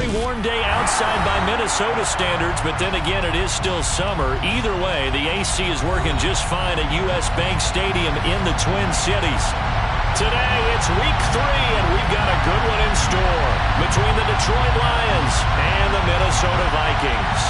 very warm day outside by Minnesota standards, but then again, it is still summer. Either way, the AC is working just fine at U.S. Bank Stadium in the Twin Cities. Today, it's week 3, and we've got a good one in store between the Detroit Lions and the Minnesota Vikings.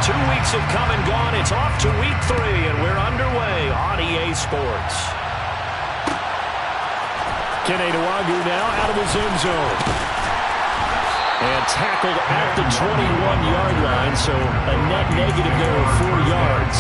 2 weeks have come and gone. It's off to week 3, and we're underway on EA Sports. Kenny Nwagu now out of his end zone. And tackled at the 21-yard line, so a net negative there of 4 yards.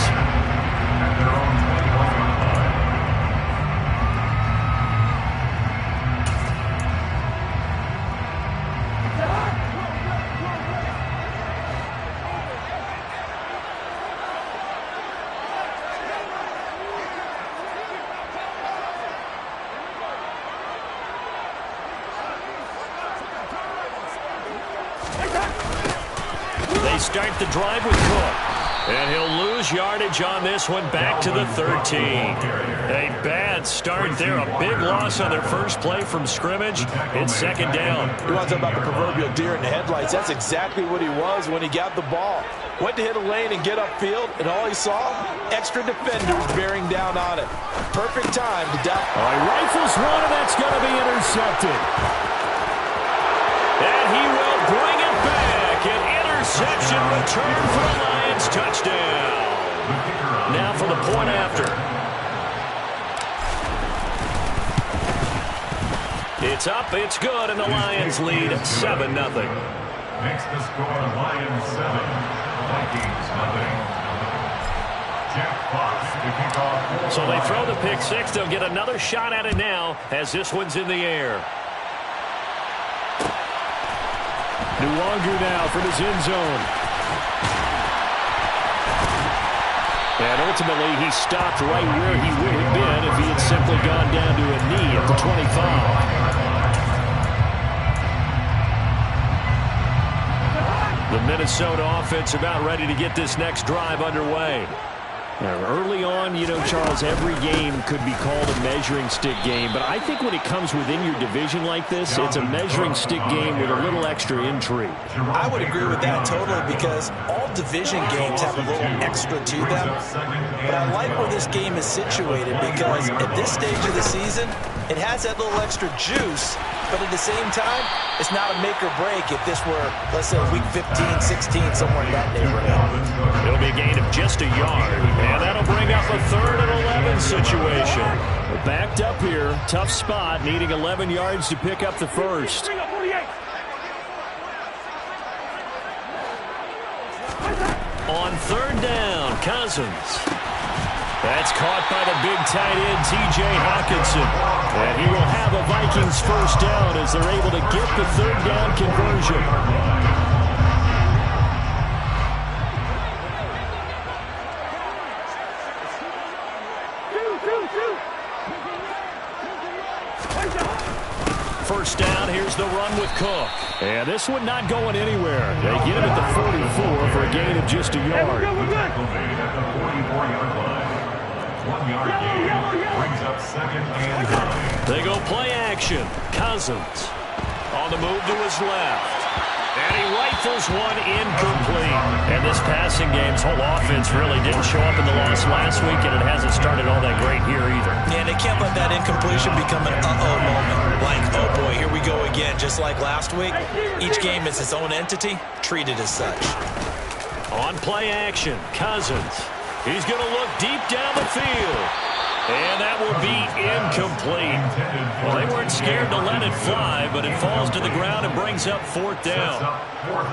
They start the drive with Cook. And he'll lose yardage on this one back to the 13. A bad start there. A big loss on their first play from scrimmage. It's second down. You want to talk about the proverbial deer in the headlights. That's exactly what he was when he got the ball. Went to hit a lane and get upfield, and all he saw, extra defenders bearing down on it. Perfect time to down. He rifles one, and that's going to be intercepted. And he will bring it back. An interception return for the Lions. Touchdown. Now for the point after. It's up, it's good, and the Lions lead 7-0. Makes the score Lions 7, Vikings 0. Jeff Fox to kick off. So they throw the pick six. They'll get another shot at it now as this one's in the air. Nwagu now from his end zone. And ultimately, he stopped right where he would have been if he had simply gone down to a knee at the 25. The Minnesota offense about ready to get this next drive underway. Early on, Charles, every game could be called a measuring stick game, but I think when it comes within your division like this, it's a measuring stick game with a little extra intrigue. I would agree with that totally, because all division games have a little extra to them, but I like where this game is situated because at this stage of the season, it has that little extra juice, but at the same time, it's not a make or break if this were, let's say, week 15, 16, somewhere in that neighborhood. It'll be a gain of just a yard, and that'll bring up a 3rd and 11 situation. We're backed up here, tough spot, needing 11 yards to pick up the first. On 3rd down, Cousins. That's caught by the big tight end, T.J. Hawkinson. And he will have a Vikings first down as they're able to get the 3rd down conversion. First down, here's the run with Cook. And this one not going anywhere. They get him at the 44 for a gain of just a yard. 1-yard gain brings up 2nd and 9. They go play action. Cousins on the move to his left. And he rifles one incomplete. And this passing game's whole offense really didn't show up in the loss last week, and it hasn't started all that great here either. Yeah, they can't let that incompletion become an uh-oh moment. Like, oh boy, here we go again. Just like last week, each game is its own entity, treated as such. On play action, Cousins. He's going to look deep down the field. And that will be incomplete. Well, they weren't scared to let it fly, but it falls to the ground and brings up 4th down.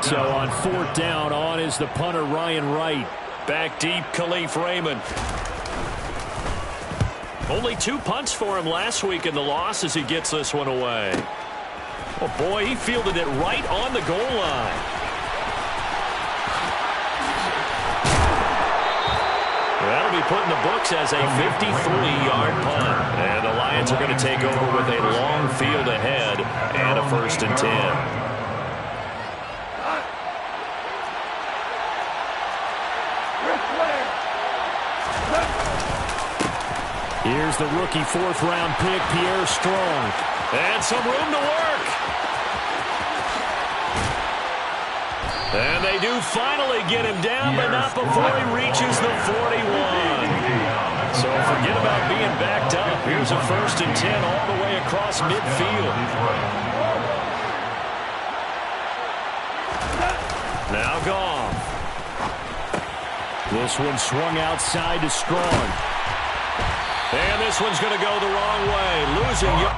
So on 4th down, on is the punter, Ryan Wright. Back deep, Khalif Raymond. Only 2 punts for him last week in the loss as he gets this one away. Oh, boy, he fielded it right on the goal line. That'll be put in the books as a 53-yard punt. And the Lions are going to take over with a long field ahead and a 1st and 10. Here's the rookie fourth-round pick, Pierre Strong. And some room to work. And they do finally get him down, but not before he reaches the 41. So forget about being backed up. Here's a 1st and 10 all the way across midfield. Now gone. This one swung outside to Strong. And this one's going to go the wrong way. Losing.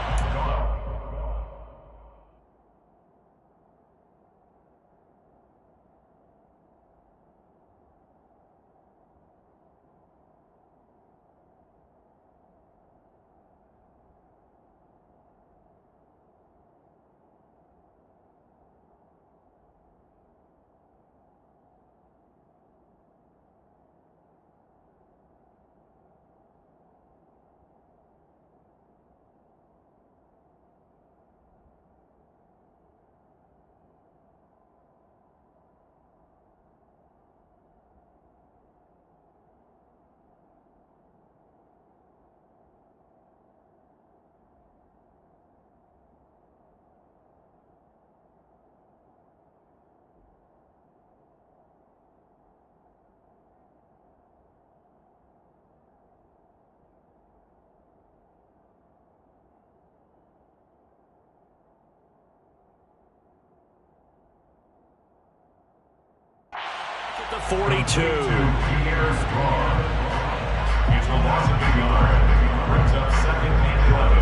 The 42. Here's Strong. It's a loss of a yard. Brings up 2nd and 11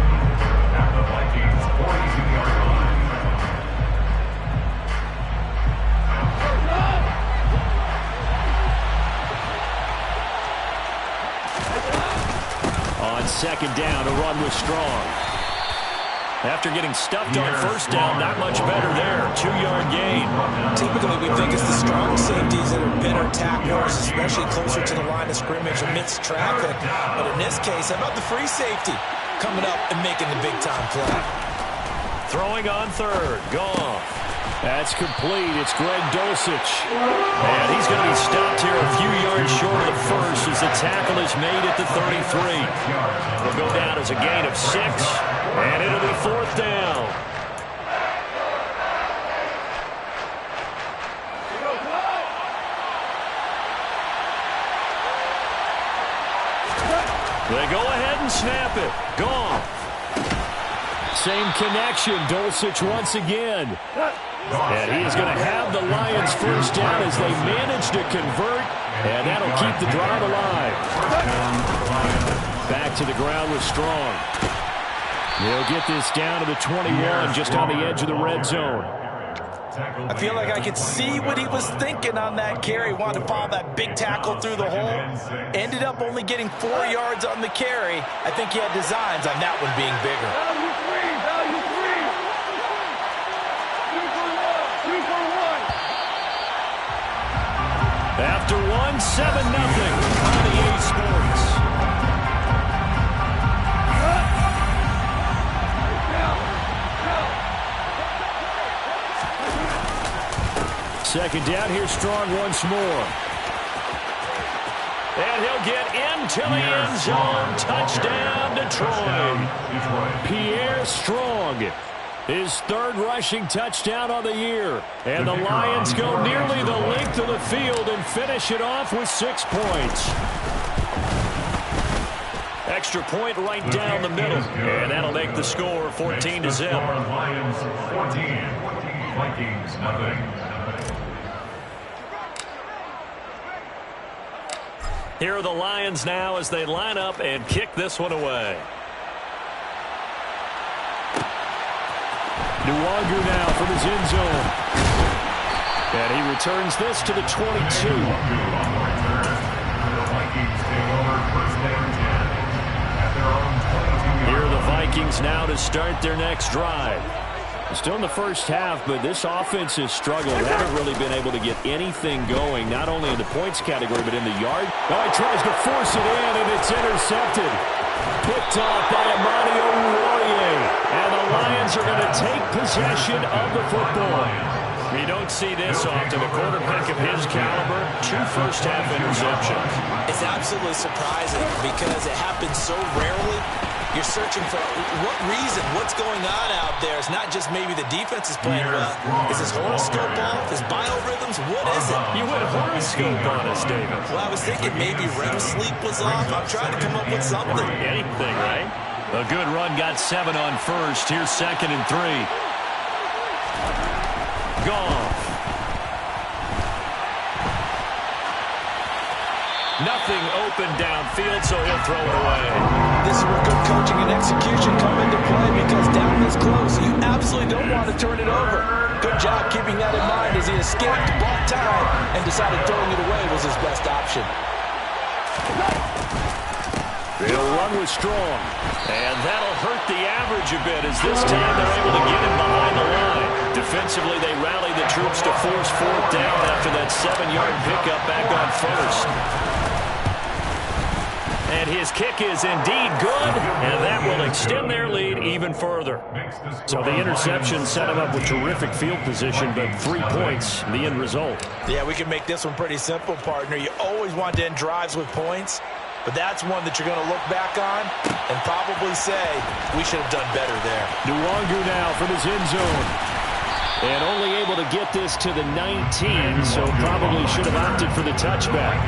at the Vikings' 42-yard line. On 2nd down, a run with Strong. After getting stuffed on 1st down, not much better there. 2-yard gain. Typically, we think it's the strong safeties that are better tacklers, especially closer to the line of scrimmage amidst traffic. But in this case, how about the free safety coming up and making the big-time play? Throwing on 3rd. Goff. That's complete. It's Greg Dulcich. And he's going to be stopped here a few yards short of the 1st as the tackle is made at the 33. It'll go down as a gain of 6, and it'll be 4th down. They go ahead and snap it. Goff. Same connection. Dulcich once again. And he is going to have the Lions 1st down as they manage to convert, and that'll keep the drive alive. Back to the ground with Strong. They'll get this down to the 21, just on the edge of the red zone. I feel like I could see what he was thinking on that carry. Wanted to follow that big tackle through the hole. Ended up only getting 4 yards on the carry. I think he had designs on that one being bigger. After 1, 7-0 on EA Sports. Second down, here's Strong once more. And he'll get into the end zone. Touchdown, Detroit. Pierre Strong. His 3rd rushing touchdown on the year. And the Lions go nearly the length of the field and finish it off with 6 points. Extra point right down the middle. And that'll make the score 14-0. Lions 14, Vikings nothing. Here are the Lions now as they line up and kick this one away. Nwangu now from his end zone. And he returns this to the 22. Here are the Vikings now to start their next drive. Still in the first half, but this offense has struggled. Haven't really been able to get anything going, not only in the points category, but in the yard. Oh, he tries to force it in, and it's intercepted. Picked off by Amani Oruwariye. And the Lions are going to take possession of the football. You don't see this often. A quarterback of his caliber, 2 first-half interceptions. It's absolutely surprising because it happens so rarely. You're searching for what reason, what's going on out there. It's not just maybe the defense is playing well. Is his horoscope off? His biorhythms? What is it? You went horoscope on us, David. Well, I was thinking maybe REM sleep was off. I'm trying to come up with something. Anything, right? A good run got 7 on first. Here's 2nd and 3. Goff. Nothing open downfield, so he'll throw it away. This is where good coaching and execution come into play because down this close, you absolutely don't want to turn it over. Good job keeping that in mind as he escaped, bought time, and decided throwing it away was his best option. The run was strong, and that'll hurt the average a bit as this time they're able to get him behind the line. Defensively, they rallied the troops to force 4th down after that 7-yard pickup back on first. And his kick is indeed good, and that will extend their lead even further. So the interception set him up with terrific field position, but 3 points, the end result. Yeah, we can make this one pretty simple, partner. You always want to end drives with points, but that's one that you're going to look back on and probably say, we should have done better there. Nwangu now from his end zone. And only able to get this to the 19, so probably should have opted for the touchback.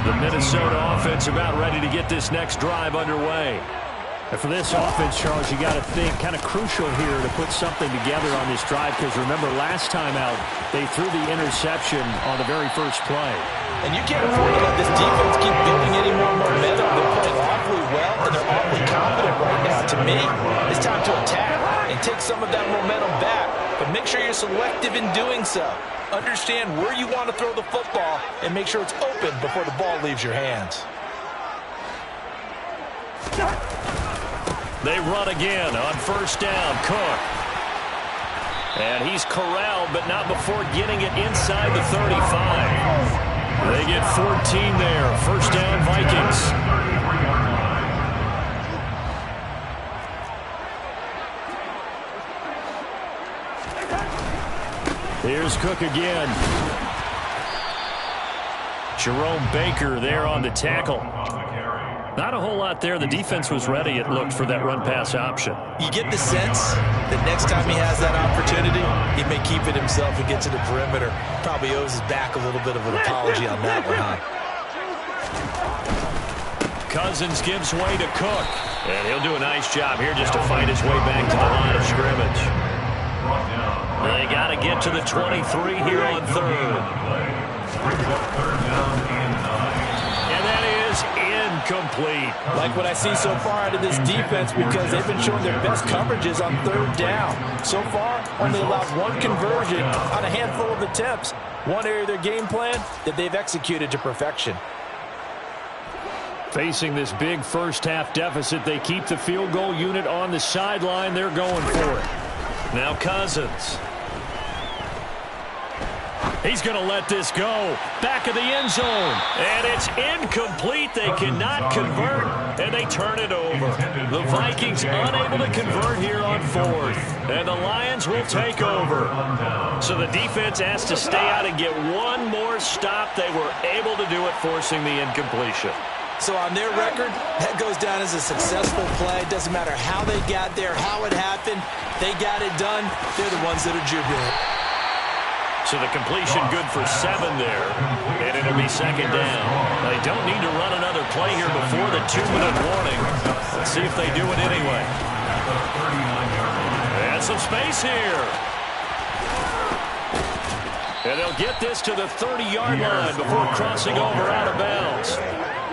The Minnesota offense about ready to get this next drive underway. And for this offense, Charles, you got to think kind of crucial here to put something together on this drive because remember last time out, they threw the interception on the very first play. And you can't afford to let this defense keep building any more momentum. They're playing awfully well, and they're awfully confident right now. To me, it's time to attack and take some of that momentum back, but make sure you're selective in doing so. Understand where you want to throw the football and make sure it's open before the ball leaves your hands. They run again on 1st down. Cook. And he's corralled, but not before getting it inside the 35. They get 14 there. 1st down, Vikings. Here's Cook again. Jerome Baker there on the tackle. Not a whole lot there. The defense was ready, it looked, for that run-pass option. You get the sense that next time he has that opportunity, he may keep it himself and get to the perimeter. Probably owes his back a little bit of an apology on that one, huh? Cousins gives way to Cook. And he'll do a nice job here just to find his way back to the line of scrimmage. They got to get to the 23 here on 3rd. And that is incomplete. Like what I see so far out of this defense because they've been showing their best coverages on 3rd down. So far, only allowed 1 conversion on a handful of attempts. One area of their game plan that they've executed to perfection. Facing this big first-half deficit, they keep the field goal unit on the sideline. They're going for it. Now Cousins. He's going to let this go. Back of the end zone. And it's incomplete. They cannot convert, and they turn it over. The Vikings unable to convert here on 4th. And the Lions will take over. So the defense has to stay out and get one more stop. They were able to do it, forcing the incompletion. So on their record, that goes down as a successful play. Doesn't matter how they got there, how it happened. They got it done. They're the ones that are jubilant. So the completion good for 7 there. And it'll be 2nd down. They don't need to run another play here before the 2-minute warning. Let's see if they do it anyway. And some space here. And they'll get this to the 30-yard line before crossing over out of bounds.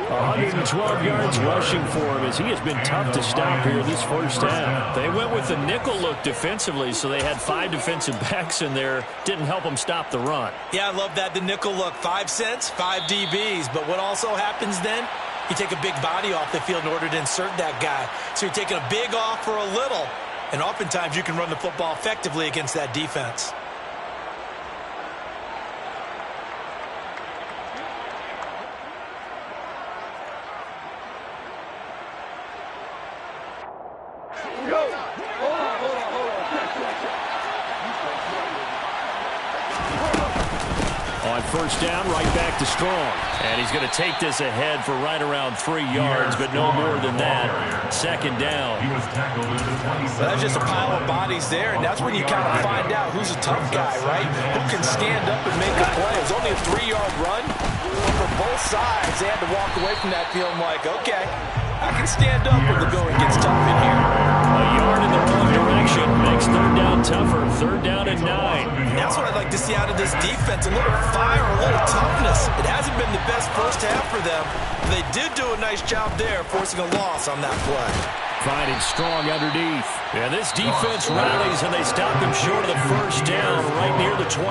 112 yards rushing for him as he has been tough to stop here this first half. They went with the nickel look defensively, so they had 5 defensive backs in there. Didn't help them stop the run. Yeah, I love that, the nickel look. 5 cents, 5 DBs. But what also happens then, you take a big body off the field in order to insert that guy. So you're taking a big off for a little, and oftentimes you can run the football effectively against that defense. first down, right back to Strong. And he's going to take this ahead for right around 3 yards, but no more than that. Second down. That's just a pile of bodies there, and that's when you kind of find out who's a tough guy, right? Who can stand up and make a play. It was only a 3-yard run. For both sides, they had to walk away from that feeling like, okay, I can stand up when the going gets tough in here. A yard in the wrong direction makes third down tougher. Third down and 9. And that's what I'd like to see out of this defense. A little fire, a little toughness. It hasn't been the best first half for them. They did do a nice job there, forcing a loss on that play. Finding Strong underneath. And this defense rallies, and they stop him short of the first down right near the 24.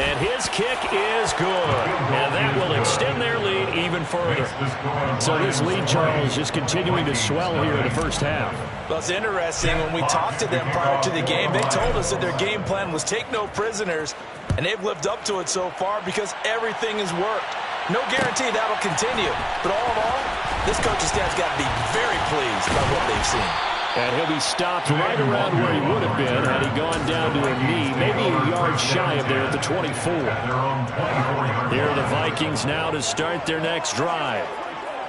And his kick is good. And that will extend their lead even further. So this lead, Charles, is continuing to swell here in the first half. Well, it's interesting. When we talked to them prior to the game, they told us that their game plan was take no prisoners. And they've lived up to it so far because everything has worked. No guarantee that'll continue. But all in all, this coaching staff's got to be very pleased by what they've seen. And he'll be stopped right around where he would have been had he gone down to a knee, maybe a yard shy of there at the 24. Here are the Vikings now to start their next drive.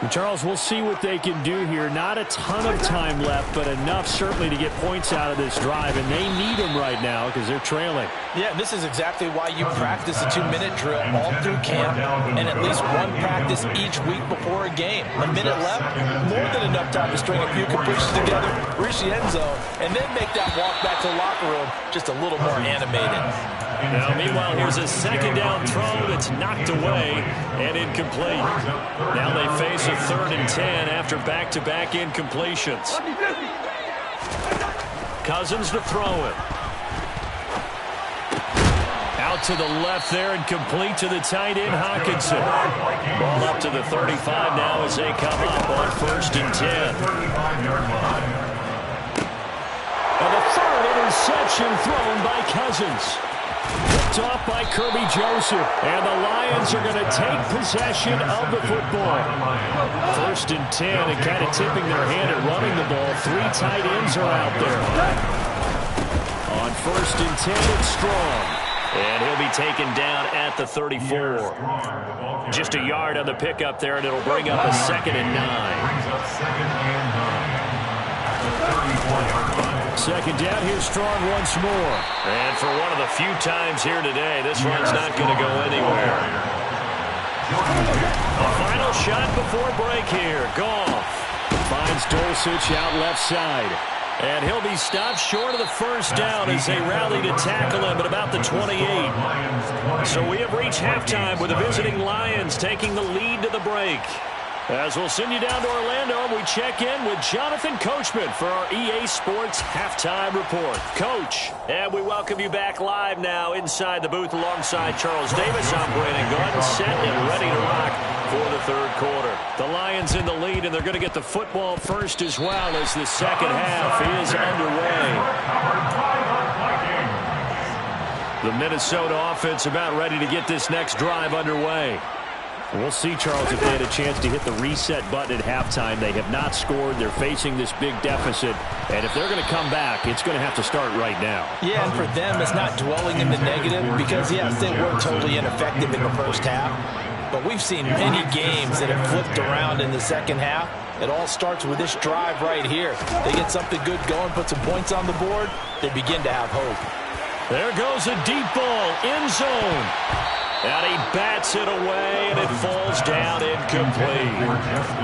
And Charles, we'll see what they can do here. Not a ton of time left, but enough certainly to get points out of this drive, and they need them right now because they're trailing. Yeah, this is exactly why you practice a 2-minute drill all through camp and at least one practice each week before a game. A minute left, more than enough time to string a few completions together, reach the end zone, and then make that walk back to the locker room just a little more animated. Now, meanwhile, here's a second down throw that's knocked away and incomplete. Now they face a 3rd and 10 after back-to-back incompletions. Cousins to throw it. Out to the left there and complete to the tight end, Hawkinson. Ball up to the 35 now as they come up on 1st and 10. And the 3rd interception thrown by Cousins. Picked off by Kirby Joseph. And the Lions are going to take possession of the football. 1st and 10 and kind of tipping their hand at running the ball. 3 tight ends are out there. On 1st and 10, it's Strong. And he'll be taken down at the 34. Just a yard on the pickup there, and it'll bring up a 2nd and 9. Second down, here's Strong once more. And for one of the few times here today, this run's not going to go anywhere. A final shot before break here. Goff finds Dulcich out left side. And he'll be stopped short of the first down as they rally to tackle him at about the 28. So we have reached halftime with the visiting Lions taking the lead to the break. As we'll send you down to Orlando, we check in with Jonathan Coachman for our EA Sports Halftime Report. Coach, and we welcome you back live now inside the booth alongside Charles Davis. I'm Brandon Gordon, set and ready to rock for the 3rd quarter. The Lions in the lead, and they're going to get the football first as well as the second half is underway. The Minnesota offense about ready to get this next drive underway. We'll see, Charles, if they had a chance to hit the reset button at halftime. They have not scored. They're facing this big deficit. And if they're going to come back, it's going to have to start right now. Yeah, and for them, it's not dwelling in the negative because, yes, they were totally ineffective in the first half. But we've seen many games that have flipped around in the second half. It all starts with this drive right here. They get something good going, put some points on the board, they begin to have hope. There goes a deep ball, end zone. And he bats it away, and it falls down incomplete.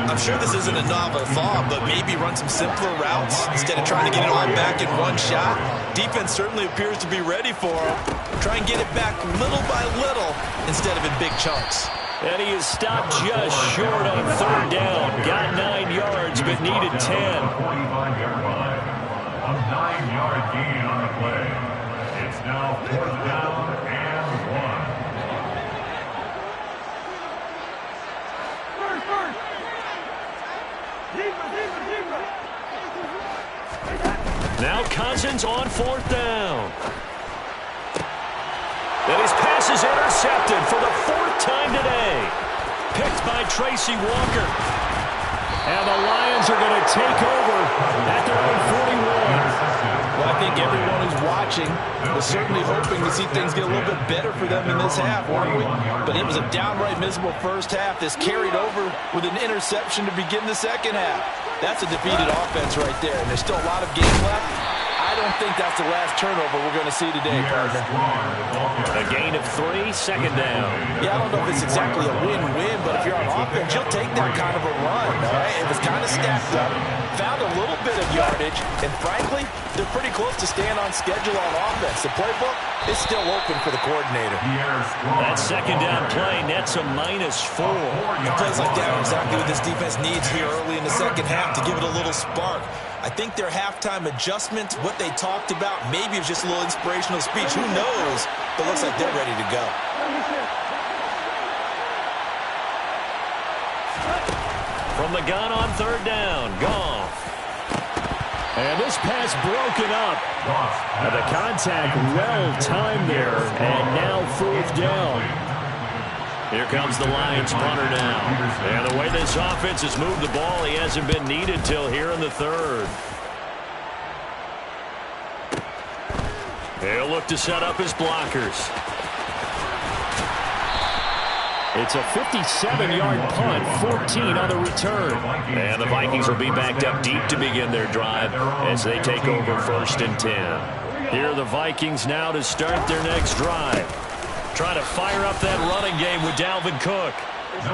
I'm sure this isn't a novel thought, but maybe run some simpler routes instead of trying to get it all back in one shot. Defense certainly appears to be ready for him. Try and get it back little by little instead of in big chunks. And he is stopped just short on 3rd down. Got 9 yards, but needed 10. 45-yard line. A 9-yard gain on the play. It's now 4th down and 1. Now Cousins on 4th down. And his pass is intercepted for the 4th time today. Picked by Tracy Walker. And the Lions are going to take over at their own 41. think everyone who's watching was certainly hoping to see things get a little bit better for them in this half, weren't we? But it was a downright miserable first half. This carried over with an interception to begin the second half. That's a defeated offense right there, and there's still a lot of game left. I don't think that's the last turnover we're going to see today, partner. A gain of 3, second down. Yeah, I don't know if it's exactly a win-win, but if you're on offense, you'll take that kind of a run, all right? It was kind of stacked up, found a little bit of yardage, and frankly, they're pretty close to staying on schedule on offense. The playbook is still open for the coordinator. That second down play nets a -4. Plays like that are exactly what this defense needs here early in the second half to give it a little spark. I think their halftime adjustments, what they talked about, maybe it's just a little inspirational speech. Who knows? But it looks like they're ready to go. From the gun on third down, Goff. And this pass broken up. And the contact well timed there. And now fourth down. Here comes the Lions punter now. And the way this offense has moved the ball, he hasn't been needed till here in the third. He'll look to set up his blockers. It's a 57-yard punt, 14 on the return. And the Vikings will be backed up deep to begin their drive as they take over first and 10. Here are the Vikings now to start their next drive. Trying to fire up that running game with Dalvin Cook.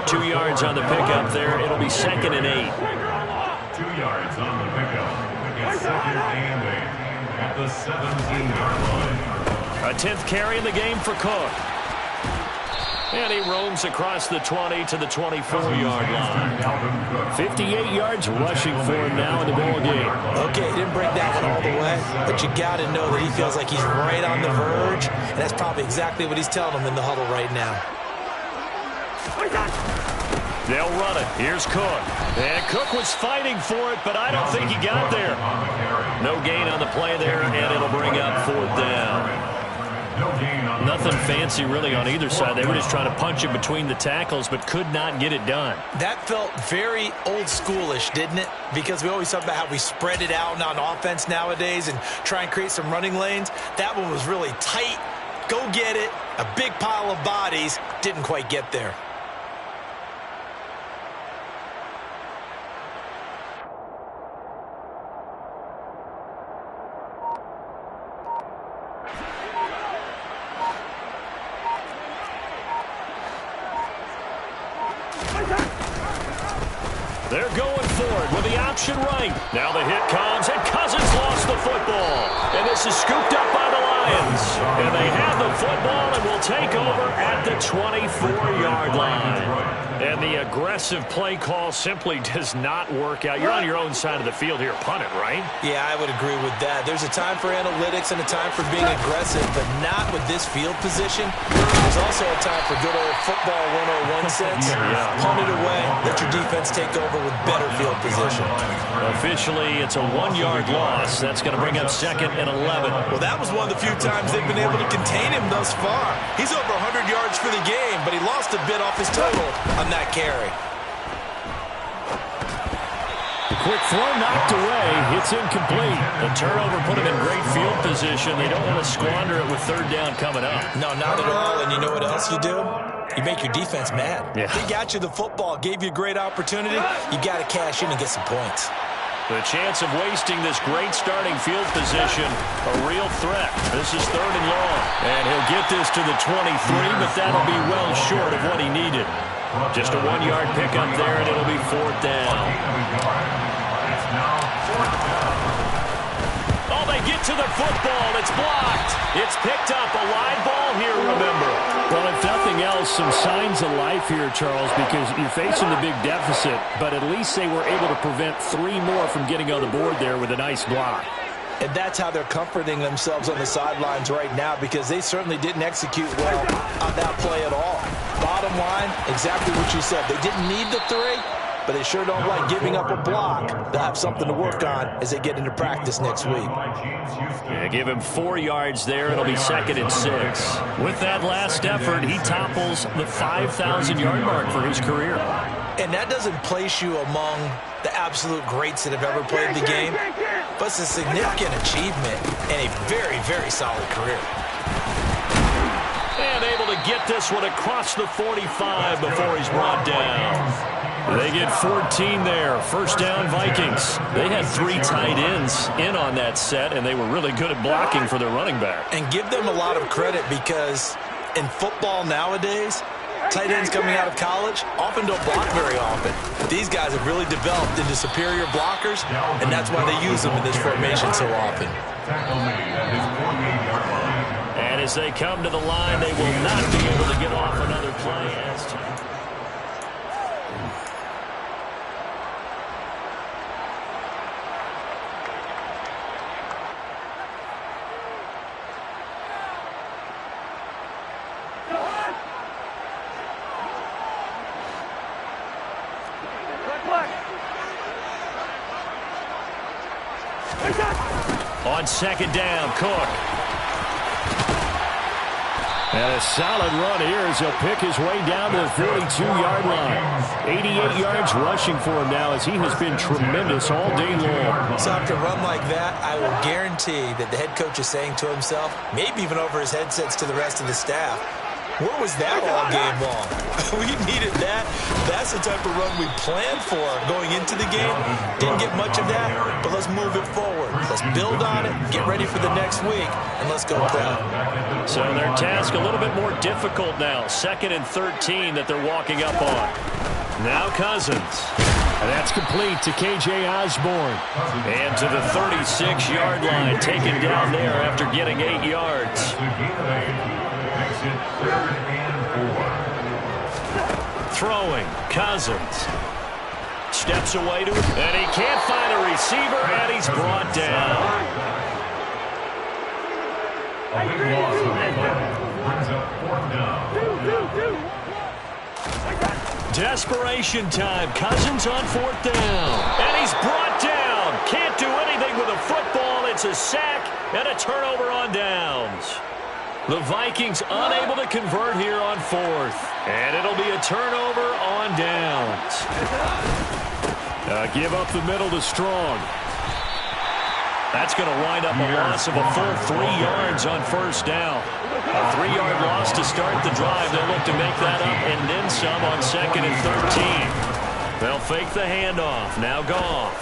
2 yards on the pickup there. It'll be second and 8. 2 yards on the pickup. It's second and 8 at the 17-yard line. A 10th carry in the game for Cook. And he roams across the 20 to the 24-yard line. 58 yards rushing for him now in the ball game. Okay, he didn't break that one all the way, but you got to know that he feels like he's right on the verge, and that's probably exactly what he's telling them in the huddle right now. They'll run it. Here's Cook. And Cook was fighting for it, but I don't think he got there. No gain on the play there, and it'll bring up fourth down. Nothing fancy really on either side. They were just trying to punch it between the tackles, but could not get it done. That felt very old schoolish, didn't it? Because we always talk about how we spread it out on offense nowadays and try and create some running lanes. That one was really tight. Go get it. A big pile of bodies. Didn't quite get there. They're going for it with the option right. Now the hit comes, and Cousins lost the football. And this is scooped up by the Lions. And they have the football and will take over at the 24-yard line. And the aggressive play call simply does not work out. You're on your own side of the field here. Punt it, right? Yeah, I would agree with that. There's a time for analytics and a time for being aggressive, but not with this field position. There's also a time for good old football 101 sense. Punt it away. Let your defense take over with better field position. Officially, it's a 1-yard loss. That's going to bring up second and 11. Well, that was one of the few times they've been able to contain him thus far. He's over 100 yards for the game, but he lost a bit off his total on that carry. The quick throw knocked away. It's incomplete. The turnover put him in great field position. They don't want to squander it with third down coming up. No, not at all. And you know what else you do? You make your defense mad. Yeah. They got you the football, gave you a great opportunity. You got to cash in and get some points. The chance of wasting this great starting field position, a real threat. This is third and long. And he'll get this to the 23, but that'll be well short of what he needed. Just a 1-yard pickup there, and it'll be fourth down. Oh, they get to the football. It's blocked. It's picked up. A live ball here, remember. Well, if nothing else, some signs of life here, Charles, because you're facing the big deficit, but at least they were able to prevent 3 more from getting on the board there with a nice block. And that's how they're comforting themselves on the sidelines right now, because they certainly didn't execute well on that play at all. Bottom line, exactly what you said. They didn't need the 3, but they sure don't like giving up a block. They'll have something to work on as they get into practice next week. Yeah, give him 4 yards there. It'll be second and 6. With that last effort, he topples the 5,000-yard mark for his career. And that doesn't place you among the absolute greats that have ever played the game. but it's a significant achievement and a very, very solid career. And able to get this one across the 45 before he's brought down. They get 14 there. First down, Vikings. They had 3 tight ends in on that set, and they were really good at blocking for their running back. And give them a lot of credit because in football nowadays, tight ends coming out of college often don't block very often. These guys have really developed into superior blockers, and that's why they use them in this formation so often. And as they come to the line, they will not be able to get off another play. On second down, Cook. And a solid run here as he'll pick his way down to the 42-yard line. 88 yards rushing for him now as he has been tremendous all day long. So after a run like that, I will guarantee that the head coach is saying to himself, maybe even over his headsets to the rest of the staff, where was that all game long? We needed that. That's the type of run we planned for going into the game. Didn't get much of that, but let's move it forward. Let's build on it, get ready for the next week, and let's go play. So their task a little bit more difficult now. 2nd and 13 that they're walking up on. Now Cousins. And that's complete to K.J. Osborne. And to the 36-yard line, taken down there after getting 8 yards. Throwing, Cousins. Steps away to it, and he can't find a receiver, and he's brought down. A big loss of 11 brings up 4th down. Desperation time. Cousins on 4th down. And he's brought down. Can't do anything with a football. It's a sack and a turnover on downs. The Vikings unable to convert here on 4th. And it'll be a turnover on downs. Give up the middle to Strong. That's going to wind up a loss of a full 3 yards on 1st down. A 3-yard loss to start the drive. They'll look to make that up and then some on 2nd and 13. They'll fake the handoff. Now Goff.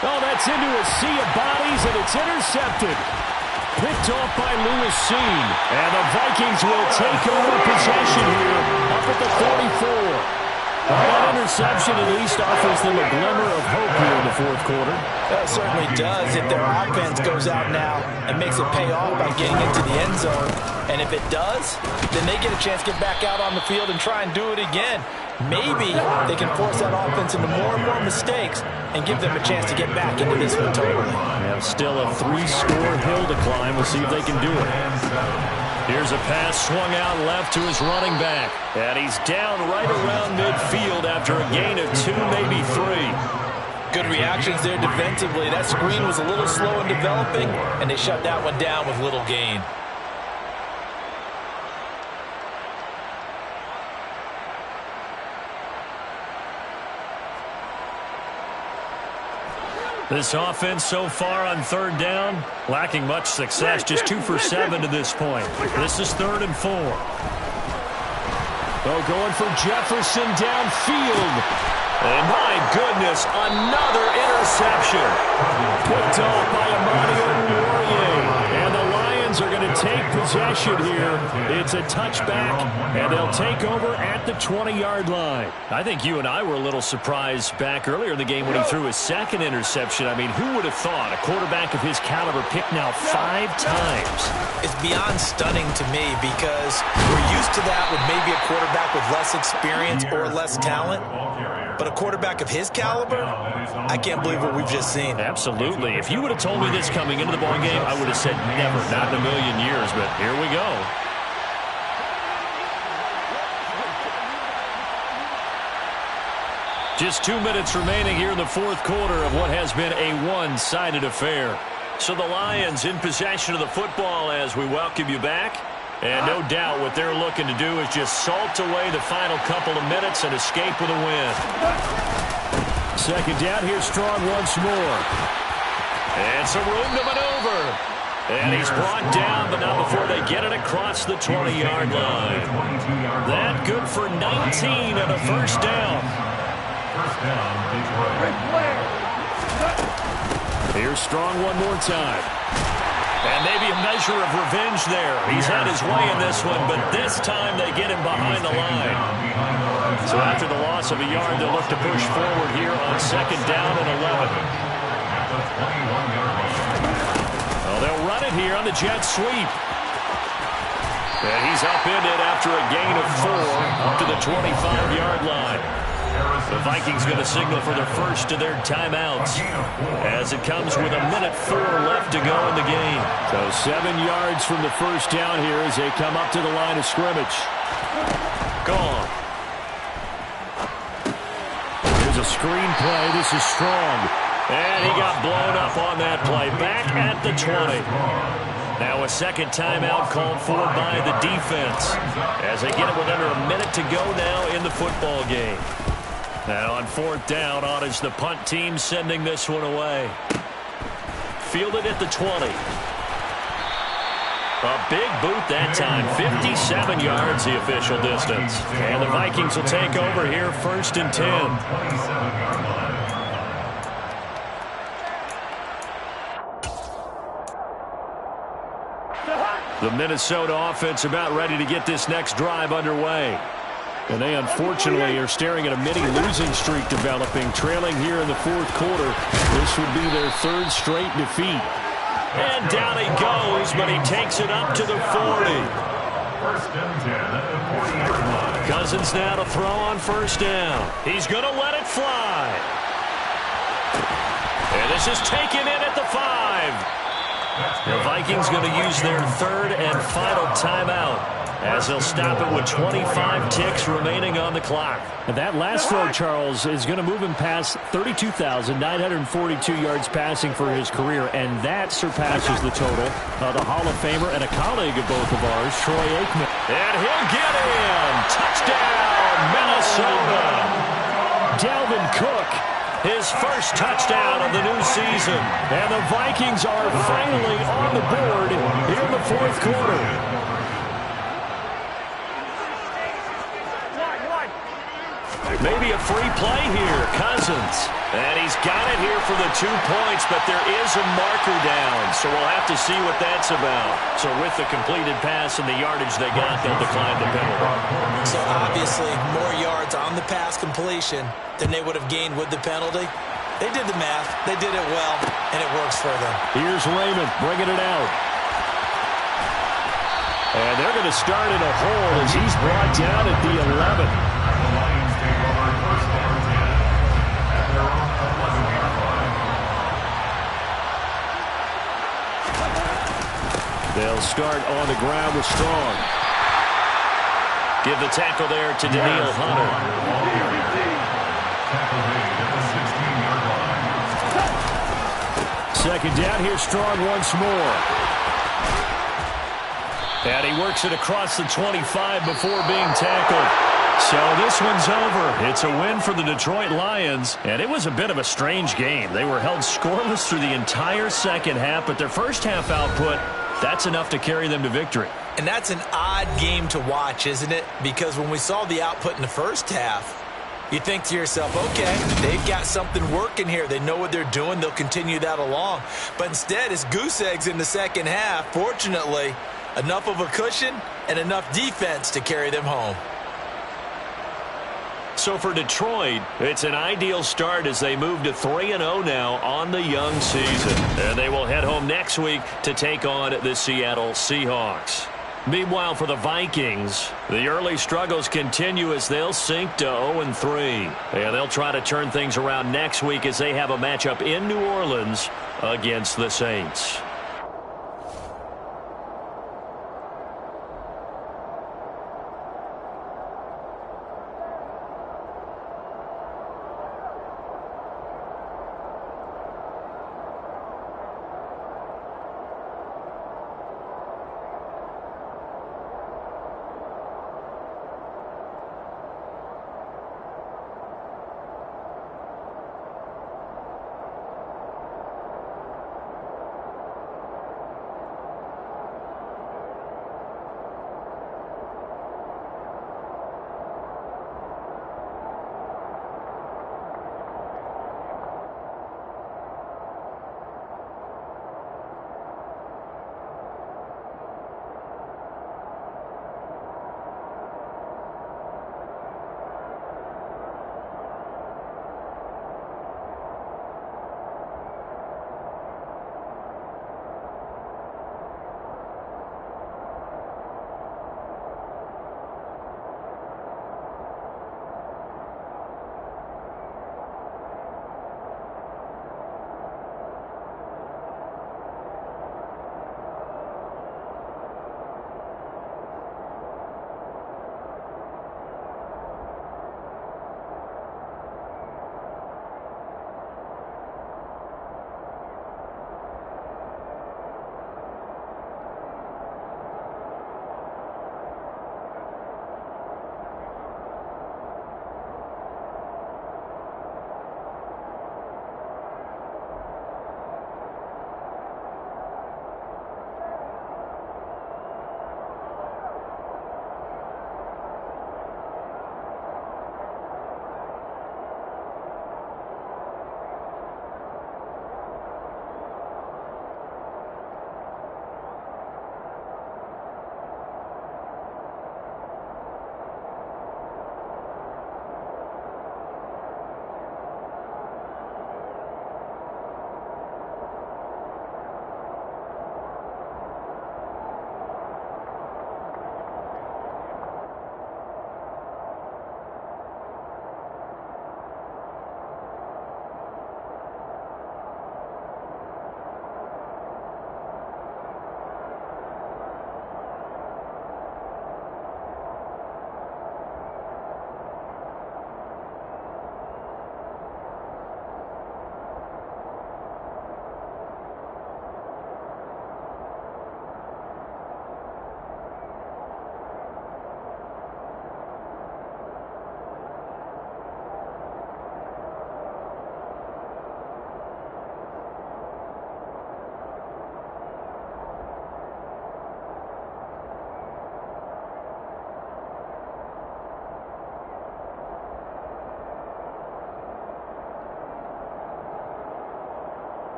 Oh, that's into a sea of bodies, and it's intercepted. Picked off by Lewis Seen. And the Vikings will take over possession here up at the 44. That interception at least offers them a glimmer of hope here in the 4th quarter. That certainly does if their offense goes out now and makes it pay off by getting into the end zone. And if it does, then they get a chance to get back out on the field and try and do it again. Maybe they can force that offense into more and more mistakes and give them a chance to get back into this one totally. Yeah, still a 3-score hill to climb. We'll see if they can do it. Here's a pass swung out left to his running back. And he's down right around midfield after a gain of 2, maybe 3. Good reactions there defensively. That screen was a little slow in developing, and they shut that one down with little gain. This offense so far on 3rd down, lacking much success, just 2 for 7 to this point. This is 3rd and 4. Oh, going for Jefferson downfield. And my goodness, another interception. Picked off by Amani Oruwariye. And the Lions are going to take possession here. It's a touchback, and they'll take over at the 20-yard line. I think you and I were a little surprised back earlier in the game when he threw his 2nd interception. I mean, who would have thought a quarterback of his caliber picked now 5 times? It's beyond stunning to me because we're used to that with maybe a quarterback with less experience or less talent. But a quarterback of his caliber, I can't believe what we've just seen. Absolutely. If you would have told me this coming into the ballgame, I would have said never, not in a million years. But here we go. Just 2 minutes remaining here in the 4th quarter of what has been a one-sided affair. So the Lions in possession of the football as we welcome you back. And no doubt what they're looking to do is just salt away the final couple of minutes and escape with a win. Second down, here's Strong once more. And some room to maneuver. And he's brought down, but not before they get it across the 20-yard line. That good for 19 and a first down. First down, Detroit. Here's Strong one more time. And maybe a measure of revenge there. He's had his way in this one, but this time they get him behind the line. So after the loss of a yard, they'll look to push forward here on second down and 11. Well, they'll run it here on the jet sweep. And he's upended after a gain of 4 up to the 25-yard line. The Vikings going to signal for their first of their timeouts as it comes with 1:04 left to go in the game. So 7 yards from the first down here as they come up to the line of scrimmage. Gone. Here's a screen play. This is Strong. And he got blown up on that play. Back at the 20. Now a second timeout called for by the defense as they get it with under a minute to go now in the football game. Now on fourth down, on is the punt team sending this one away. Fielded at the 20. A big boot that time. 57 yards the official distance. And the Vikings will take over here first and 10. The Minnesota offense about ready to get this next drive underway. And they unfortunately are staring at a mini losing streak developing, trailing here in the fourth quarter. This would be their third straight defeat. And down he goes, but he takes it up to the 40. First and 10 at the 40-yard line. Cousins now to throw on first down. He's going to let it fly. And this is taken in at the 5. The Vikings going to use their third and final timeout as they'll stop it with 25 ticks remaining on the clock. And that last throw, Charles, is going to move him past 32,942 yards passing for his career, and that surpasses the total of the Hall of Famer and a colleague of both of ours, Troy Aikman. And he'll get in. Touchdown, Minnesota. Dalvin Cook. His first touchdown of the new season. And the Vikings are finally on the board here in the fourth quarter. Maybe a free play here. Cousins. And he's got it here for the 2 points, but there is a marker down, so we'll have to see what that's about. So with the completed pass and the yardage they got, they'll decline the penalty. So obviously more yards on the pass completion than they would have gained with the penalty. They did the math. They did it well, and it works for them. Here's Raymond bringing it out. And they're going to start in a hole as he's brought down at the 11. They'll start on the ground with Strong. Give the tackle there to Daniil Hunter. Second down, here's Strong once more. And he works it across the 25 before being tackled. So this one's over. It's a win for the Detroit Lions, and it was a bit of a strange game. They were held scoreless through the entire second half, but their first half output, that's enough to carry them to victory. And that's an odd game to watch, isn't it? Because when we saw the output in the first half, you think to yourself, okay, they've got something working here. They know what they're doing. They'll continue that along. But instead, it's goose eggs in the second half. Fortunately, enough of a cushion and enough defense to carry them home. So for Detroit, it's an ideal start as they move to 3-0 now on the young season. And they will head home next week to take on the Seattle Seahawks. Meanwhile, for the Vikings, the early struggles continue as they'll sink to 0-3. And they'll try to turn things around next week as they have a matchup in New Orleans against the Saints.